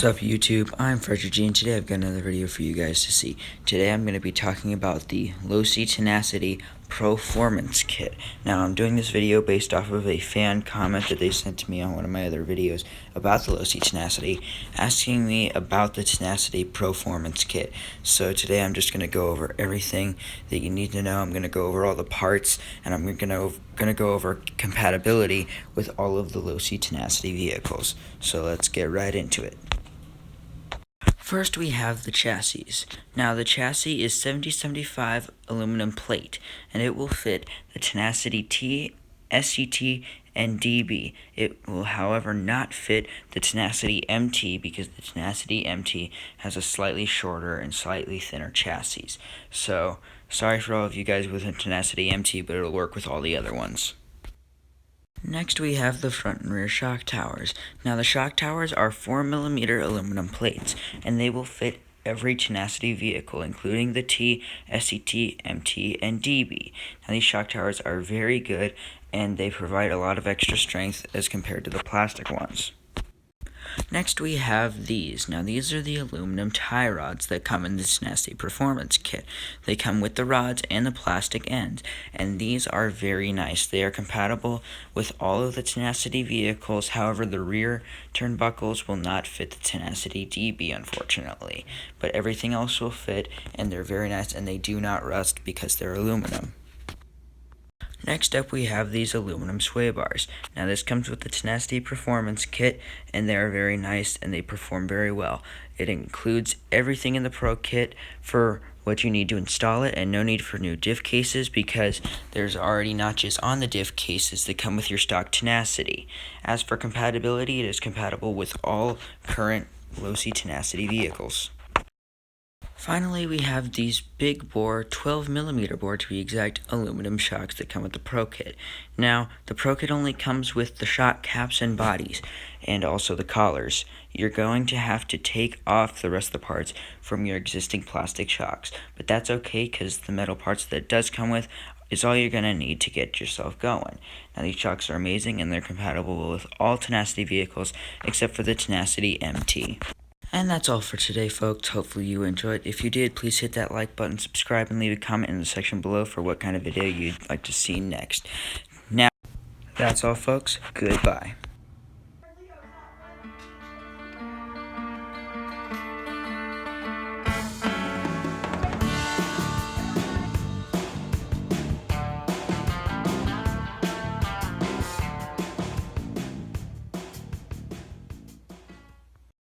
What's up YouTube, I'm Frederick G and today I've got another video for you guys to see. Today I'm going to be talking about the Losi Tenacity Pro-formance Kit. Now I'm doing this video based off of a fan comment that they sent to me on one of my other videos about the Losi Tenacity, asking me about the Tenacity Pro-formance Kit. So today I'm just going to go over everything that you need to know. I'm going to go over all the parts, and I'm going to go over compatibility with all of the Losi Tenacity vehicles. So let's get right into it. First, we have the chassis. Now, the chassis is 7075 aluminum plate, and it will fit the Tenacity T, SCT, and DB. It will, however, not fit the Tenacity MT because the Tenacity MT has a slightly shorter and slightly thinner chassis. So, sorry for all of you guys with a Tenacity MT, but it'll work with all the other ones. Next, we have the front and rear shock towers. Now, the shock towers are 4mm aluminum plates, and they will fit every Tenacity vehicle, including the T, SCT, MT, and DB. Now, these shock towers are very good, and they provide a lot of extra strength as compared to the plastic ones. Next, we have these. Now, these are the aluminum tie rods that come in the Tenacity Pro-formance Kit. They come with the rods and the plastic ends, and these are very nice. They are compatible with all of the Tenacity vehicles. However, the rear turnbuckles will not fit the Tenacity DB, unfortunately. But everything else will fit, and they're very nice, and they do not rust because they're aluminum. Next up, we have these aluminum sway bars. Now, this comes with the Tenacity Pro-formance Kit, and they are very nice, and they perform very well. It includes everything in the Pro Kit for what you need to install it, and no need for new diff cases because there's already notches on the diff cases that come with your stock Tenacity. As for compatibility, it is compatible with all current Losi Tenacity vehicles. Finally, we have these big bore, 12mm bore to be exact, aluminum shocks that come with the Pro Kit. Now, the Pro Kit only comes with the shock caps and bodies, and also the collars. You're going to have to take off the rest of the parts from your existing plastic shocks, but that's okay because the metal parts that it does come with is all you're going to need to get yourself going. Now, these shocks are amazing, and they're compatible with all Tenacity vehicles except for the Tenacity MT. And that's all for today, folks. Hopefully you enjoyed. If you did, please hit that like button, subscribe, and leave a comment in the section below for what kind of video you'd like to see next. Now, that's all, folks. Goodbye.